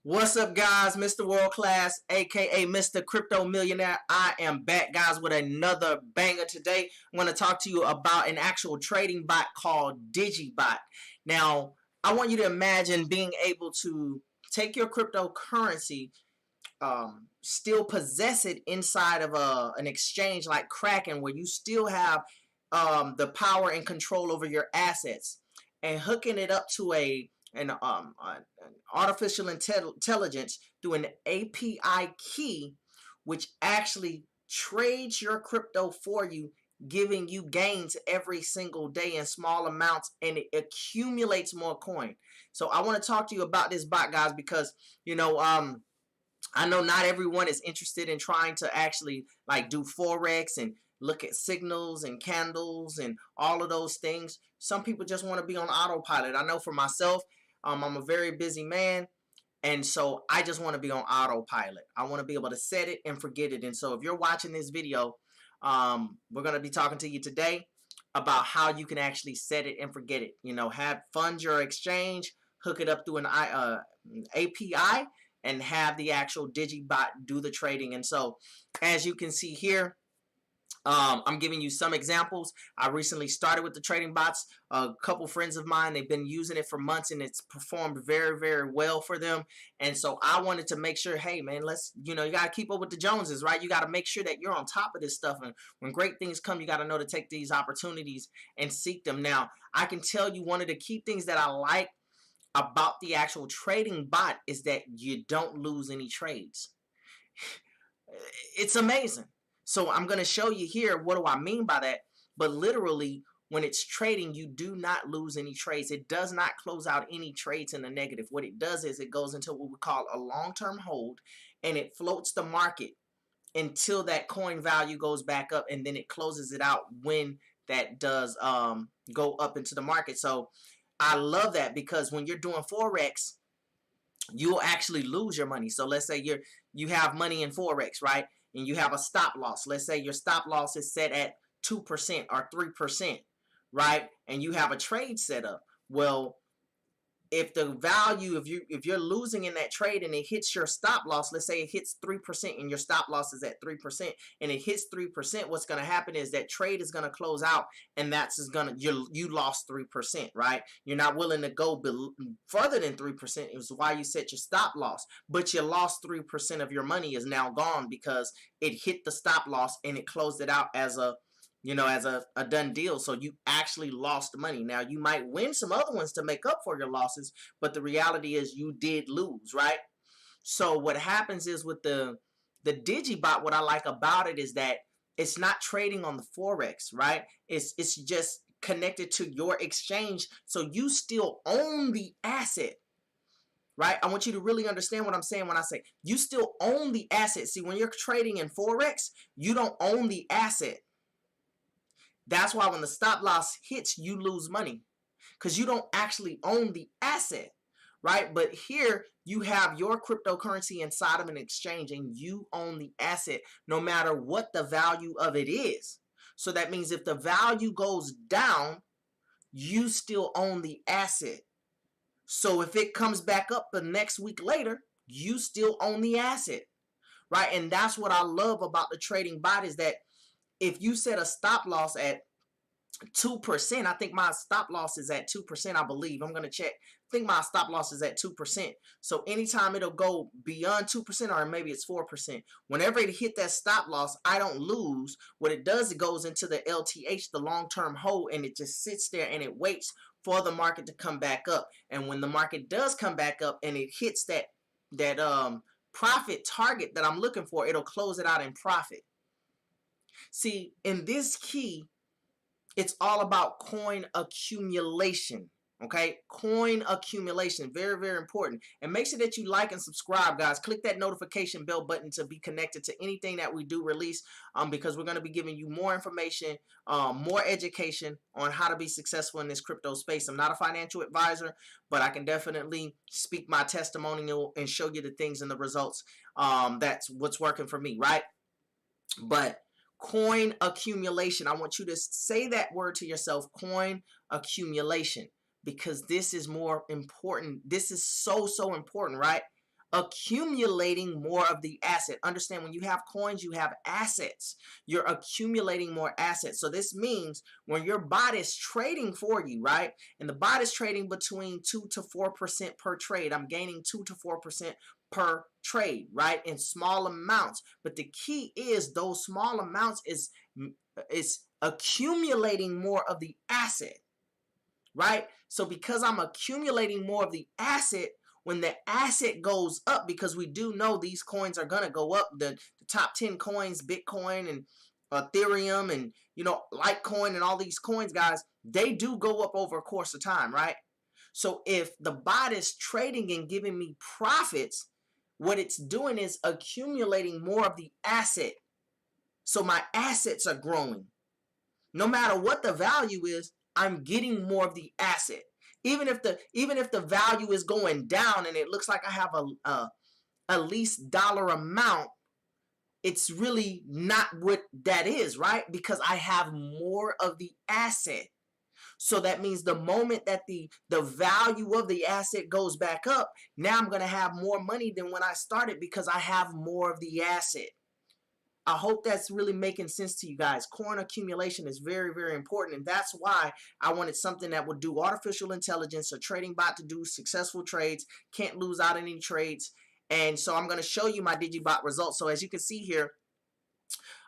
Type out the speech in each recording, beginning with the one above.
What's up, guys? Mr. World Class, aka Mr. Crypto Millionaire. I am back, guys, with another banger today. I'm going to talk to you about an actual trading bot called Digiebot. Now, I want you to imagine being able to take your cryptocurrency, still possess it inside of an exchange like Kraken, where you still have the power and control over your assets, and hooking it up to an artificial intelligence through an API key, which actually trades your crypto for you, giving you gains every single day in small amounts, and it accumulates more coin. So I want to talk to you about this bot, guys, because I know not everyone is interested in trying to actually like do Forex and look at signals and candles and all of those things. Some people just want to be on autopilot. I know for myself, I'm a very busy man, and so I just want to be on autopilot. I want to be able to set it and forget it. And so if you're watching this video, we're going to be talking to you today about how you can actually set it and forget it. Fund your exchange, hook it up through an API, and have the actual Digiebot do the trading. And so, as you can see here, I'm giving you some examples. I recently started with the trading bots. A couple friends of mine, they've been using it for months, and it's performed very, very well for them. And so I wanted to make sure, hey man, you got to keep up with the Joneses, right? You got to make sure that you're on top of this stuff. And when great things come, you got to know to take these opportunities and seek them. Now, I can tell you one of the key things that I like about the actual trading bot is that you don't lose any trades. It's amazing. So I'm going to show you here, what do I mean by that? But literally, when it's trading, you do not lose any trades. It does not close out any trades in the negative. What it does is it goes into what we call a long-term hold, and it floats the market until that coin value goes back up, and then it closes it out when that does go up into the market. So I love that, because when you're doing Forex, you'll actually lose your money. So let's say you have money in Forex, right? And you have a stop loss. Let's say your stop loss is set at 2% or 3%, right? And you have a trade set up. Well, if the value, if you're losing in that trade and it hits your stop loss, let's say it hits 3% and your stop loss is at 3%, and it hits 3%, what's going to happen is that trade is going to close out, and that's going to, you lost 3%, right? You're not willing to go further than 3%. It was why you set your stop loss, but you lost 3% of your money is now gone because it hit the stop loss and it closed it out as a done deal. So you actually lost money. Now, you might win some other ones to make up for your losses, but the reality is you did lose, right? So what happens is with the Digiebot, what I like about it is that it's not trading on the Forex, right? It's just connected to your exchange, so you still own the asset. Right? I want you to really understand what I'm saying when I say you still own the asset. See, when you're trading in Forex, you don't own the asset. That's why when the stop loss hits, you lose money, because you don't actually own the asset, right? But here you have your cryptocurrency inside of an exchange, and you own the asset no matter what the value of it is. So that means if the value goes down, you still own the asset. So if it comes back up the next week later, you still own the asset, right? And that's what I love about the trading bot, is that if you set a stop loss at 2%, I think my stop loss is at 2%, I believe. I'm going to check. I think my stop loss is at 2%. So anytime it'll go beyond 2%, or maybe it's 4%, whenever it hit that stop loss, I don't lose. What it does, it goes into the LTH, the long-term hold, and it just sits there and it waits for the market to come back up. And when the market does come back up and it hits that profit target that I'm looking for, it'll close it out in profit. See, in this key, it's all about coin accumulation, okay? Coin accumulation, very, very important. And make sure that you like and subscribe, guys. Click that notification bell button to be connected to anything that we do release, because we're going to be giving you more information, more education on how to be successful in this crypto space. I'm not a financial advisor, but I can definitely speak my testimonial and show you the things and the results. That's what's working for me, right? But coin accumulation, I want you to say that word to yourself, coin accumulation, because this is more important. This is so important, right? accumulating more of the asset. Understand, when you have coins, you have assets. You're accumulating more assets. So this means when your bot is trading for you, right? And the bot is trading between 2 to 4% per trade. I'm gaining 2 to 4% per trade, right? In small amounts. But the key is those small amounts is accumulating more of the asset, right? So because I'm accumulating more of the asset, when the asset goes up, because we do know these coins are going to go up, the top 10 coins, Bitcoin and Ethereum and, Litecoin and all these coins, guys, they do go up over a course of time, right? So if the bot is trading and giving me profits, what it's doing is accumulating more of the asset. So my assets are growing. No matter what the value is, I'm getting more of the asset. Even if the value is going down and it looks like I have a least dollar amount, it's really not what that is, right? Because I have more of the asset. So that means the moment that the value of the asset goes back up, now I'm going to have more money than when I started because I have more of the asset. I hope that's really making sense to you guys. Coin accumulation is very, very important. And that's why I wanted something that would do artificial intelligence, a trading bot to do successful trades, can't lose out any trades. And so I'm going to show you my Digiebot results. So as you can see here,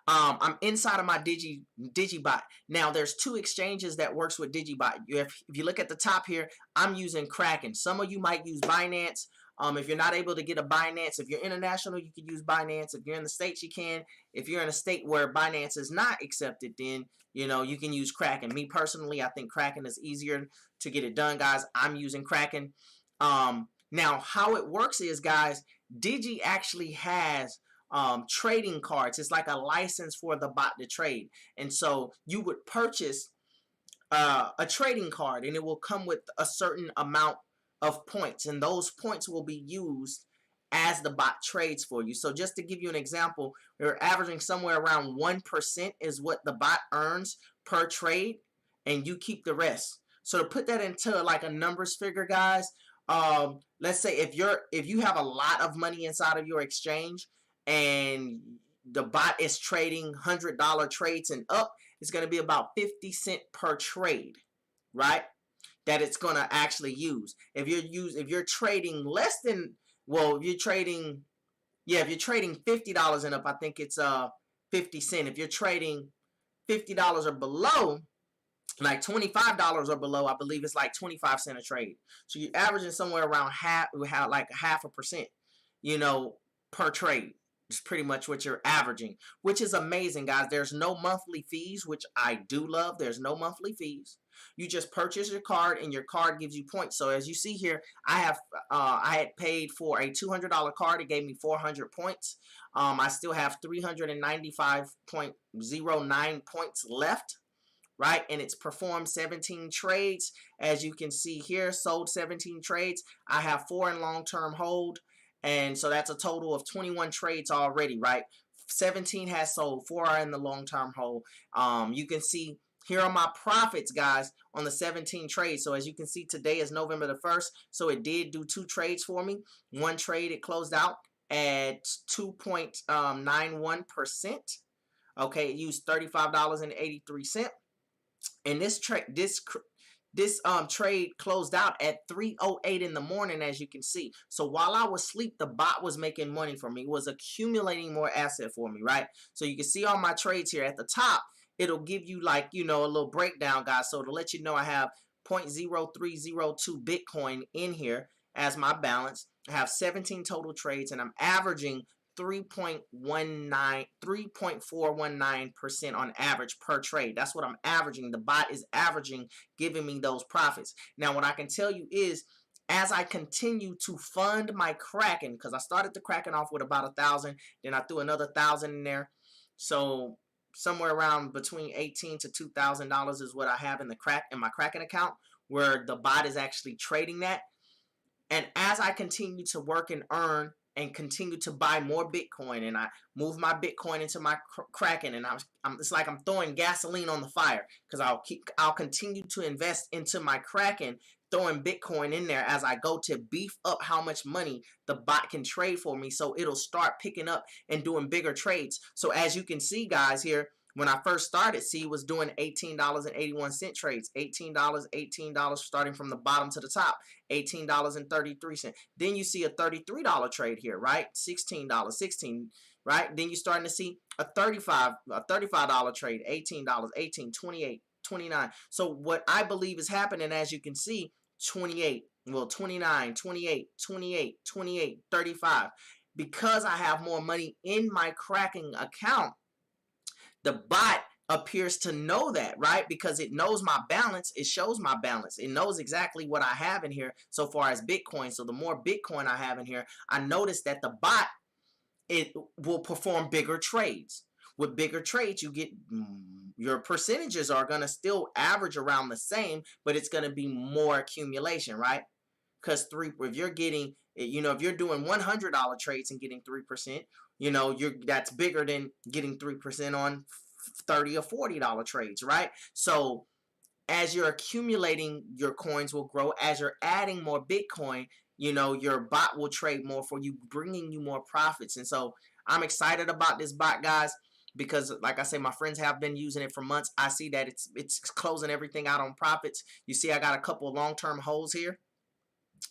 I'm inside of my Digiebot. Now, there's 2 exchanges that works with Digiebot. If you look at the top here, I'm using Kraken. Some of you might use Binance. If you're not able to get a Binance, if you're international, you can use Binance. If you're in the States, you can. If you're in a state where Binance is not accepted, then, you can use Kraken. Me personally, I think Kraken is easier to get it done, guys. I'm using Kraken. Now, how it works is, guys, Digi actually has trading cards. It's like a license for the bot to trade. And so you would purchase a trading card, and it will come with a certain amount of points, and those points will be used as the bot trades for you. So just to give you an example, we're averaging somewhere around 1% is what the bot earns per trade, and you keep the rest. So to put that into like a numbers figure, guys, let's say if you have a lot of money inside of your exchange and the bot is trading $100 trades and up, it's going to be about 50 cents per trade, right? That it's going to actually use. If you're trading less than, if you're trading $50 and up, I think it's 50 cents. If you're trading $50 or below, like $25 or below, I believe it's like 25 cents a trade. So you're averaging somewhere around half a percent, per trade. It's pretty much what you're averaging, which is amazing, guys. There's no monthly fees, which I do love. There's no monthly fees. You just purchase your card, and your card gives you points. So as you see here, I had paid for a $200 card. It gave me 400 points. I still have 395.09 points left, right? And it's performed 17 trades. As you can see here, sold 17 trades. I have 4 in long-term hold. And so that's a total of 21 trades already, right? 17 has sold, 4 are in the long-term hold. You can see here are my profits, guys, on the 17 trades. So as you can see, today is November the 1st. So it did do 2 trades for me. One trade, it closed out at 2.91%. Okay, it used $35.83. And this trade closed out at 3:08 in the morning, as you can see. So while I was asleep, the bot was making money for me. It was accumulating more asset for me, right? So you can see all my trades here at the top. It'll give you like, a little breakdown, guys. So to let you know, I have 0.0302 Bitcoin in here as my balance. I have 17 total trades, and I'm averaging 3.419% on average per trade. That's what I'm averaging. The bot is averaging, giving me those profits. Now, what I can tell you is, as I continue to fund my Kraken, because I started the Kraken off with about 1,000, then I threw another 1,000 in there. So somewhere around between $1,800 to $2,000 is what I have in my Kraken account, where the bot is actually trading that. And as I continue to work and earn and continue to buy more Bitcoin, and I move my Bitcoin into my Kraken, and it's like I'm throwing gasoline on the fire, because I'll continue to invest into my Kraken, throwing Bitcoin in there as I go to beef up how much money the bot can trade for me, so it'll start picking up and doing bigger trades. So as you can see, guys, here, when I first started, C was doing $18.81 trades. $18, $18, starting from the bottom to the top. $18.33. Then you see a $33 trade here, right? $16, 16, right? Then you're starting to see a $35 trade, $18, 18, 28, 29. So what I believe is happening, as you can see, 28, well, 29, 28, 28, 28, 35. Because I have more money in my Kraken account, the bot appears to know that, right? Because it knows my balance. It shows my balance. It knows exactly what I have in here so far as Bitcoin. So the more Bitcoin I have in here, I notice that the bot, it will perform bigger trades. With bigger trades, you get, your percentages are going to still average around the same, but it's going to be more accumulation, right? Because if you're getting, if you're doing $100 trades and getting 3%, that's bigger than getting 3% on $30 or $40 trades, right? So as you're accumulating, your coins will grow. As you're adding more Bitcoin, your bot will trade more for you, bringing you more profits. And so I'm excited about this bot, guys, because like I say, my friends have been using it for months. I see that it's closing everything out on profits. You see, I got a couple of long-term holds here.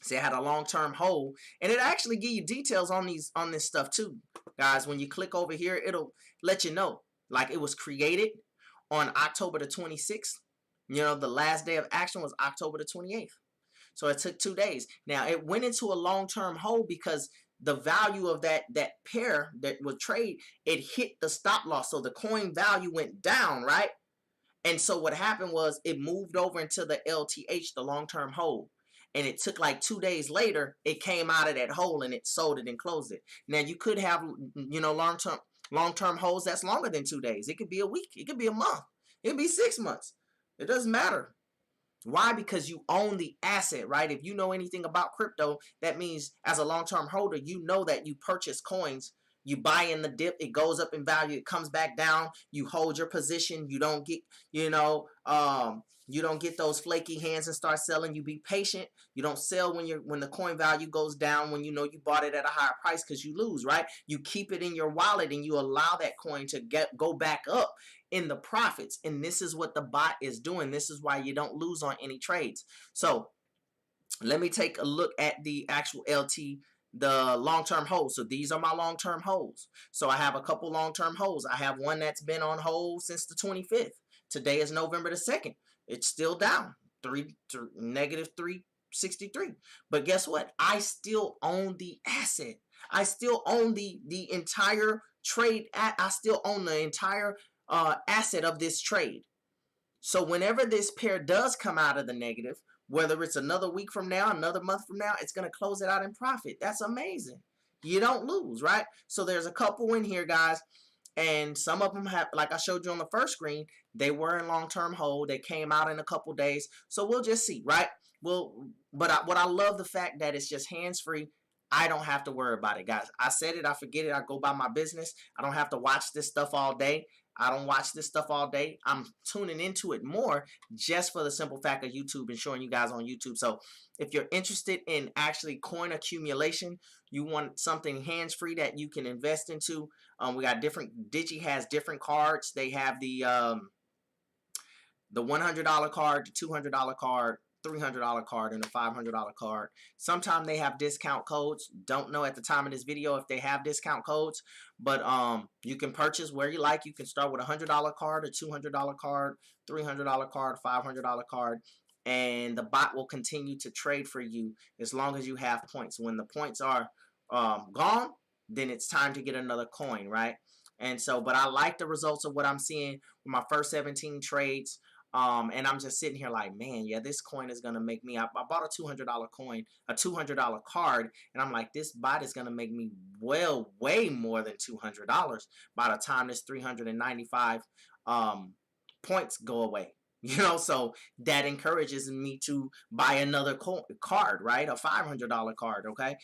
See, I had a long-term hold, and it actually give you details on this stuff too, guys. When you click over here, it'll let you know, like, it was created on October the 26th. The last day of action was October the 28th. So it took 2 days. Now, it went into a long-term hold because the value of that pair that was trade, it hit the stop loss. So the coin value went down, right? And so what happened was it moved over into the LTH, the long-term hold. And it took like 2 days later, it came out of that hole and it sold it and closed it. Now, you could have, long-term holds that's longer than 2 days. It could be a week. It could be a month. It could be 6 months. It doesn't matter. Why? Because you own the asset, right? If you know anything about crypto, that means as a long-term holder, you know that you purchase coins. You buy in the dip, it goes up in value, it comes back down, you hold your position, you don't get, you don't get those flaky hands and start selling. You be patient. You don't sell when the coin value goes down, when you know you bought it at a higher price, because you lose, right? You keep it in your wallet and you allow that coin to go back up in the profits. And this is what the bot is doing. This is why you don't lose on any trades. So let me take a look at the actual LT, the long-term holds. So these are my long-term holds. So I have a couple long-term holds. I have one that's been on hold since the 25th. Today is November the 2nd. It's still down, negative 363. But guess what? I still own the asset. I still own the entire trade. I still own the entire asset of this trade. So whenever this pair does come out of the negative, whether it's another week from now, another month from now, it's going to close it out in profit. That's amazing. You don't lose, right? So there's a couple in here, guys. And some of them have, like I showed you on the first screen, they were in long-term hold. They came out in a couple days. So we'll just see, right? What I love the fact that it's just hands-free. I don't have to worry about it, guys. I said it, I forget it, I go by my business. I don't have to watch this stuff all day. I don't watch this stuff all day. I'm tuning into it more just for the simple fact of YouTube and showing you guys on YouTube. So if you're interested in actually coin accumulation, you want something hands-free that you can invest into, we got different, Digi has different cards. They have the $100 card, the $200 card, $300 card, and a $500 card. Sometimes they have discount codes. Don't know at the time of this video if they have discount codes, but you can purchase where you like. You can start with a $100 card, a $200 card, $300 card, $500 card, and the bot will continue to trade for you as long as you have points. When the points are gone, then it's time to get another coin, right? And so, but I like the results of what I'm seeing with my first 17 trades. And I'm just sitting here like, man, yeah, this coin is going to make me, I bought a $200 coin, a $200 card, and I'm like, this bot is going to make me way more than $200 by the time this 395 points go away. So that encourages me to buy another card, right? A $500 card, okay?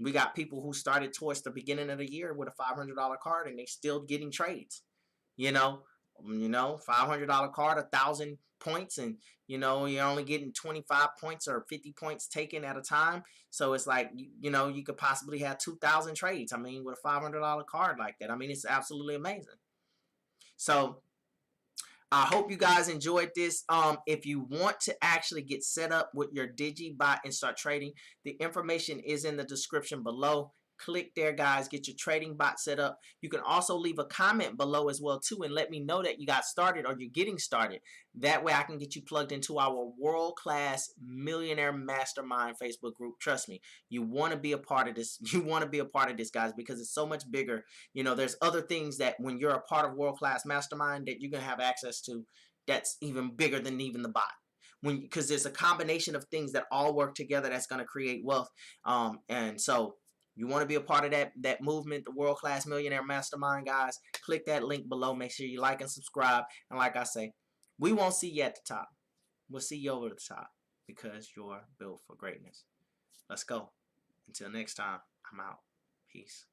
We got people who started towards the beginning of the year with a $500 card and they still getting trades. You know, $500 card, 1,000 points, and you're only getting 25 points or 50 points taken at a time. So it's like you could possibly have 2,000 trades. I mean, with a $500 card like that, I mean, it's absolutely amazing. So I hope you guys enjoyed this. If you want to actually get set up with your Digiebot and start trading, the information is in the description below. Click there, guys. Get your trading bot set up. You can also leave a comment below as well too, and let me know that you got started or you're getting started. That way I can get you plugged into our world-class millionaire mastermind Facebook group. Trust me, you want to be a part of this. You want to be a part of this, guys, because it's so much bigger. There's other things that when you're a part of world-class mastermind that you're gonna have access to that's even bigger than even the bot. Because there's a combination of things that all work together that's going to create wealth. And so you want to be a part of that movement, the World Class Millionaire Mastermind, guys. Click that link below. Make sure you like and subscribe. And like I say, we won't see you at the top. We'll see you over the top because you're built for greatness. Let's go. Until next time, I'm out. Peace.